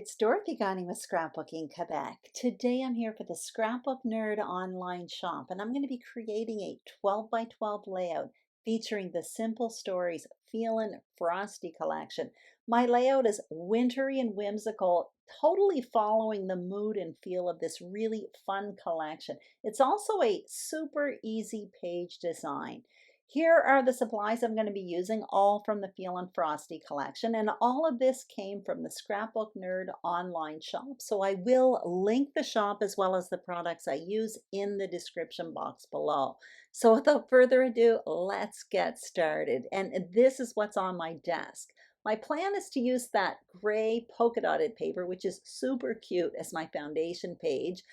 it's Dorothy Gunning with Scrapbooking Quebec. Today I'm here for the Scrapbook Nerd online shop, and I'm going to be creating a 12 by 12 layout featuring the Simple Stories Feelin Frosty collection. My layout is wintry and whimsical, totally following the mood and feel of this really fun collection. It's also a super easy page design. Here are the supplies I'm going to be using, all from the Feelin Frosty collection, and all of this came from the Scrapbook Nerd online shop. So I will link the shop as well as the products I use in the description box below. So without further ado, let's get started. And this is what's on my desk. My plan is to use that gray polka dotted paper, which is super cute, as my foundation page.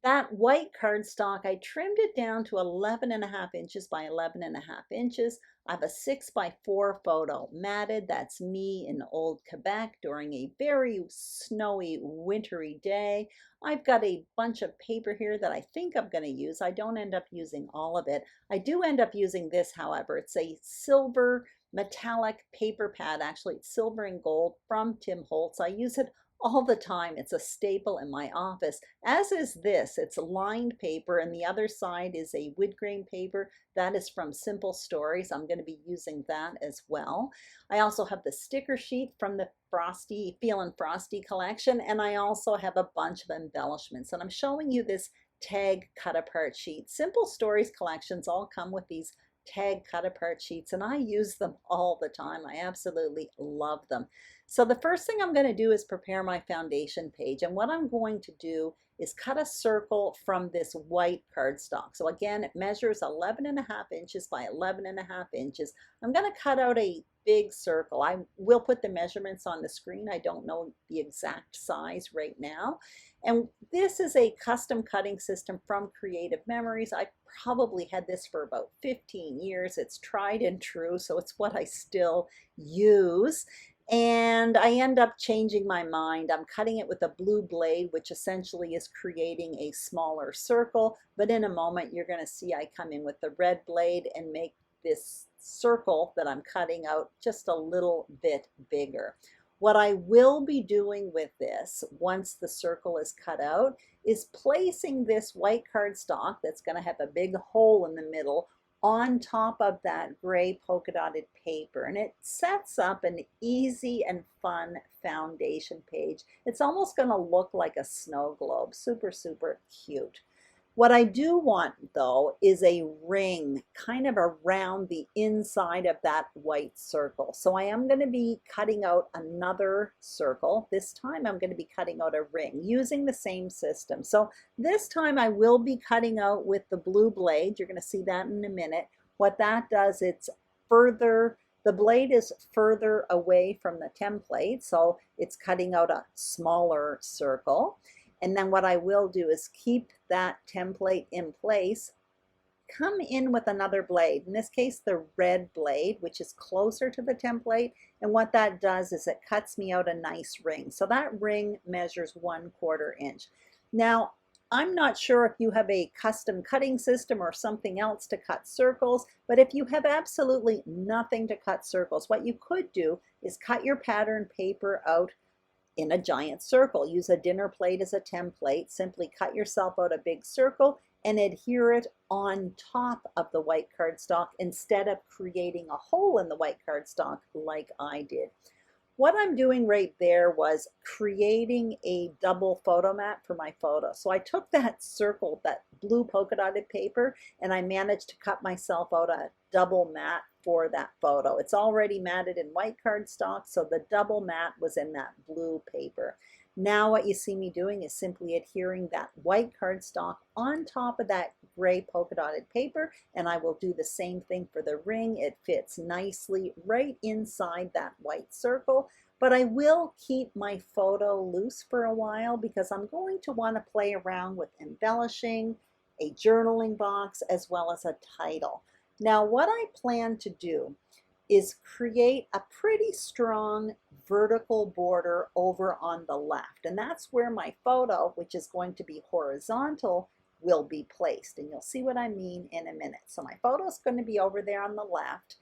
That white cardstock, I trimmed it down to 11.5 inches by 11.5 inches. I have a 6 by 4 photo, matted. That's me in old Quebec during a very snowy, wintry day. I've got a bunch of paper here that I think I'm going to use. I don't end up using all of it. I do end up using this, however. It's a silver metallic paper pad. Actually, it's silver and gold from Tim Holtz. I use it all the time. It's a staple in my office, as is this. It's lined paper, and the other side is a wood grain paper. That is from Simple Stories. I'm going to be using that as well. I also have the sticker sheet from the Feelin Frosty collection, and I also have a bunch of embellishments. And I'm showing you this tag cut apart sheet. Simple Stories collections all come with these tag cut apart sheets, and I use them all the time. I absolutely love them. So the first thing I'm going to do is prepare my foundation page, and what I'm going to do is cut a circle from this white cardstock. So again, it measures 11.5 inches by 11.5 inches. I'm going to cut out a big circle. I will put the measurements on the screen. I don't know the exact size right now. And this is a custom cutting system from Creative Memories. I probably had this for about 15 years. It's tried and true, so it's what I still use. And I end up changing my mind. I'm cutting it with a blue blade, which essentially is creating a smaller circle. But in a moment, you're going to see I come in with the red blade and make this circle that I'm cutting out just a little bit bigger. What I will be doing with this, once the circle is cut out, is placing this white cardstock that's going to have a big hole in the middle on top of that gray polka dotted paper, and it sets up an easy and fun foundation page. It's almost going to look like a snow globe. Super, super cute. What I do want, though, is a ring kind of around the inside of that white circle. So I am going to be cutting out another circle. This time I'm going to be cutting out a ring using the same system. So this time I will be cutting out with the blue blade. You're going to see that in a minute. What that does, the blade is further away from the template, so it's cutting out a smaller circle. And then what I will do is keep that template in place, come in with another blade, in this case the red blade, which is closer to the template, and what that does is it cuts me out a nice ring. So that ring measures 1/4 inch. Now, I'm not sure if you have a custom cutting system or something else to cut circles, but if you have absolutely nothing to cut circles, what you could do is cut your pattern paper out in a giant circle. Use a dinner plate as a template. Simply cut yourself out a big circle and adhere it on top of the white cardstock instead of creating a hole in the white cardstock like I did. What I'm doing right there was creating a double photo mat for my photo. So I took that circle, that blue polka dotted paper, and I managed to cut myself out a double mat for that photo. It's already matted in white cardstock, so the double mat was in that blue paper. Now what you see me doing is simply adhering that white cardstock on top of that gray polka dotted paper, and I will do the same thing for the ring. It fits nicely right inside that white circle, but I will keep my photo loose for a while because I'm going to want to play around with embellishing a journaling box as well as a title. Now what I plan to do is create a pretty strong vertical border over on the left. And that's where my photo, which is going to be horizontal, will be placed. And you'll see what I mean in a minute. So my photo is going to be over there on the left.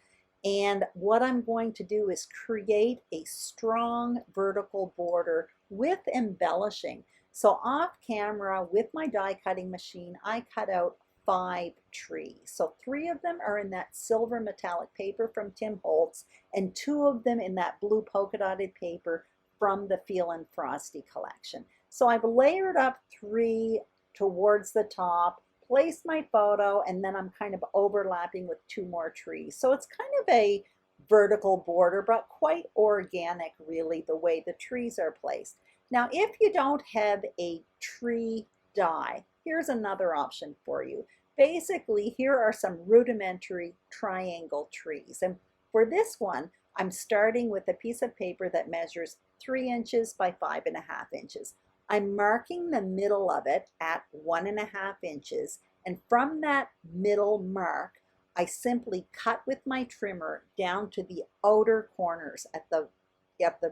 And what I'm going to do is create a strong vertical border with embellishing. So off camera with my die cutting machine, I cut out 5 trees. So 3 of them are in that silver metallic paper from Tim Holtz, and 2 of them in that blue polka dotted paper from the Feelin Frosty collection. So I've layered up 3 towards the top, placed my photo, and then I'm kind of overlapping with 2 more trees. So it's kind of a vertical border, but quite organic really the way the trees are placed. Now, if you don't have a tree die, here's another option for you. Basically, here are some rudimentary triangle trees. And for this one, I'm starting with a piece of paper that measures 3 inches by 5.5 inches. I'm marking the middle of it at 1.5 inches. And from that middle mark, I simply cut with my trimmer down to the outer corners at the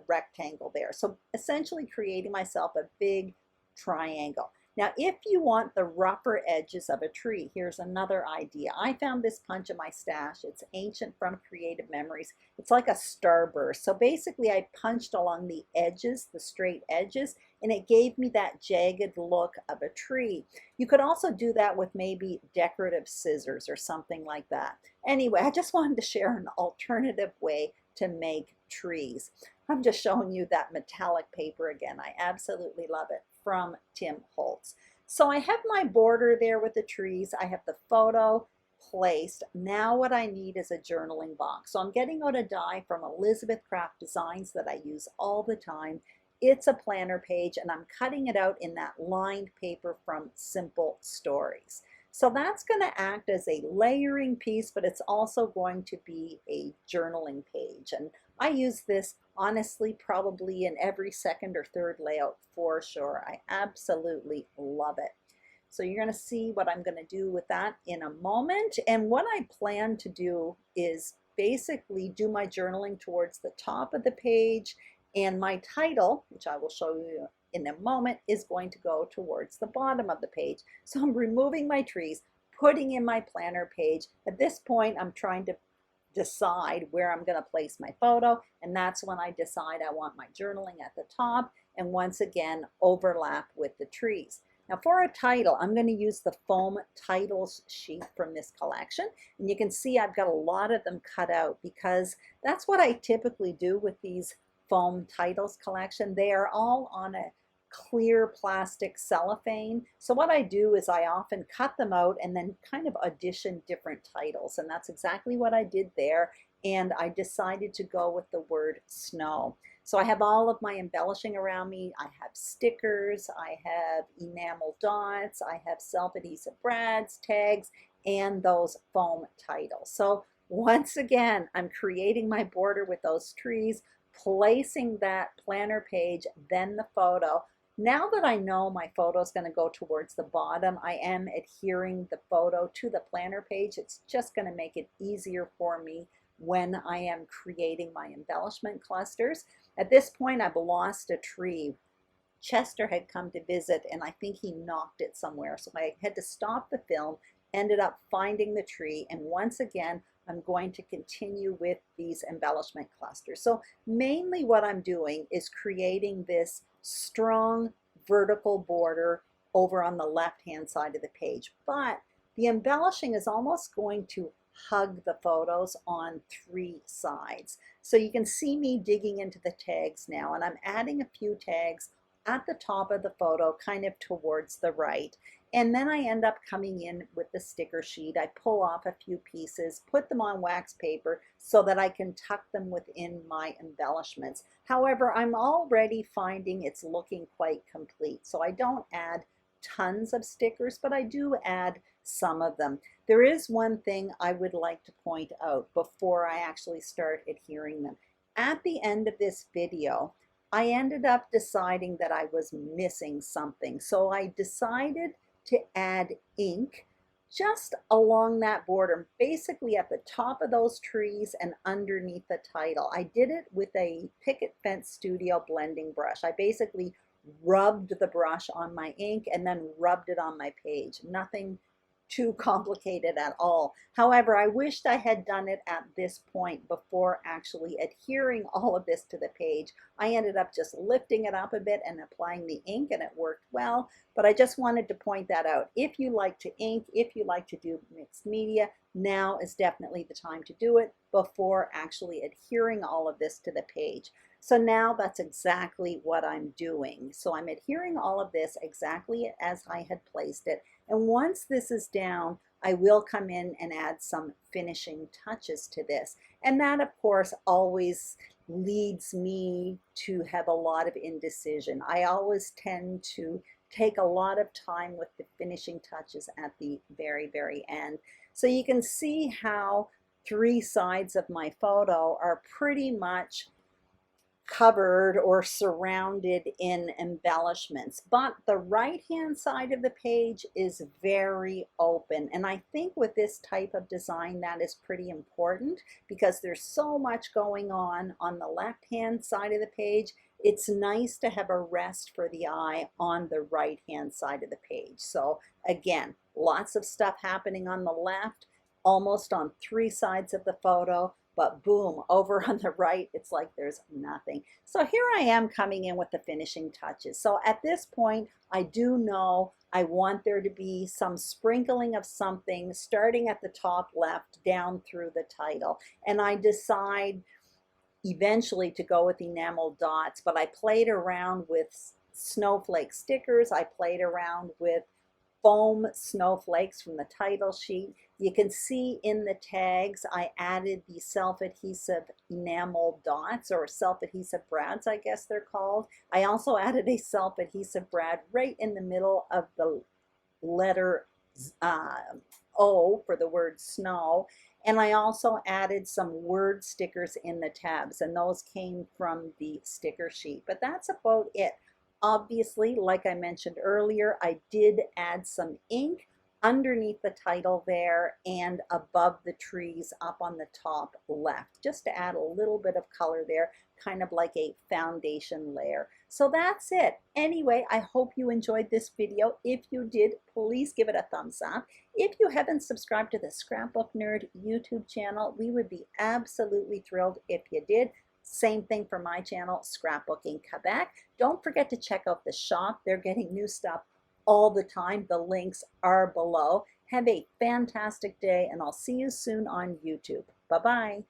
rectangle there. So essentially creating myself a big triangle. Now, if you want the rougher edges of a tree, here's another idea. I found this punch in my stash. It's ancient from Creative Memories. It's like a starburst. So basically I punched along the edges, the straight edges, and it gave me that jagged look of a tree. You could also do that with maybe decorative scissors or something like that. Anyway, I just wanted to share an alternative way to make trees. I'm just showing you that metallic paper again. I absolutely love it, from Tim Holtz. So I have my border there with the trees. I have the photo placed. Now what I need is a journaling box. So I'm getting out a die from Elizabeth Craft Designs that I use all the time. It's a planner page, and I'm cutting it out in that lined paper from Simple Stories. So that's going to act as a layering piece, but it's also going to be a journaling page. And I use this honestly probably in every second or third layout for sure. I absolutely love it. So you're going to see what I'm going to do with that in a moment. And what I plan to do is basically do my journaling towards the top of the page, and my title, which I will show you in a moment, is going to go towards the bottom of the page. So I'm removing my trees, putting in my planner page. At this point, I'm trying to decide where I'm going to place my photo, and that's when I decide I want my journaling at the top, and once again overlap with the trees. Now for a title, I'm going to use the foam titles sheet from this collection, and you can see I've got a lot of them cut out because that's what I typically do with these foam titles collection. They are all on a clear plastic cellophane. So what I do is I often cut them out and then kind of audition different titles, and that's exactly what I did there. And I decided to go with the word snow. So I have all of my embellishing around me. I have stickers, I have enamel dots, I have self-adhesive brads, tags, and those foam titles. So once again, I'm creating my border with those trees, placing that planner page, then the photo. Now that I know my photo is going to go towards the bottom, I am adhering the photo to the planner page. It's just going to make it easier for me when I am creating my embellishment clusters. At this point, I've lost a tree. Chester had come to visit, and I think he knocked it somewhere. So I had to stop the film, ended up finding the tree, and once again, I'm going to continue with these embellishment clusters. So mainly what I'm doing is creating this strong vertical border over on the left-hand side of the page. But the embellishing is almost going to hug the photos on 3 sides. So you can see me digging into the tags now, and I'm adding a few tags at the top of the photo, kind of towards the right. And then I end up coming in with the sticker sheet. I pull off a few pieces, put them on wax paper so that I can tuck them within my embellishments. However, I'm already finding it's looking quite complete. So I don't add tons of stickers, but I do add some of them. There is one thing I would like to point out before I actually start adhering them. At the end of this video, I ended up deciding that I was missing something. So I decided to add ink just along that border, basically at the top of those trees and underneath the title. I did it with a Picket Fence Studio blending brush. I basically rubbed the brush on my ink and then rubbed it on my page. Nothing too complicated at all. However, I wished I had done it at this point before actually adhering all of this to the page. I ended up just lifting it up a bit and applying the ink, and it worked well. But I just wanted to point that out. If you like to ink, if you like to do mixed media, now is definitely the time to do it before actually adhering all of this to the page. So now that's exactly what I'm doing. So I'm adhering all of this exactly as I had placed it. And once this is down, I will come in and add some finishing touches to this. And that, of course, always leads me to have a lot of indecision. I always tend to take a lot of time with the finishing touches at the very, very end. So you can see how 3 sides of my photo are pretty much covered or surrounded in embellishments, but the right hand side of the page is very open, and I think with this type of design that is pretty important because there's so much going on the left hand side of the page. It's nice to have a rest for the eye on the right hand side of the page. So again, lots of stuff happening on the left, almost on 3 sides of the photo, but boom, over on the right, it's like there's nothing. So here I am coming in with the finishing touches. So at this point, I do know I want there to be some sprinkling of something starting at the top left down through the title. And I decide eventually to go with enamel dots, but I played around with snowflake stickers. I played around with foam snowflakes from the title sheet. You can see in the tags I added the self-adhesive enamel dots, or self-adhesive brads, I guess they're called. I also added a self-adhesive brad right in the middle of the letter O for the word snow. And I also added some word stickers in the tabs, and those came from the sticker sheet. But that's about it. Obviously, like I mentioned earlier, I did add some ink underneath the title there and above the trees up on the top left, just to add a little bit of color there, kind of like a foundation layer. So that's it. Anyway, I hope you enjoyed this video. If you did, please give it a thumbs up. If you haven't subscribed to the Scrapbook Nerd YouTube channel, we would be absolutely thrilled if you did. Same thing for my channel, Scrapbooking Quebec. Don't forget to check out the shop. They're getting new stuff all the time. The links are below. Have a fantastic day, and I'll see you soon on YouTube. Bye-bye.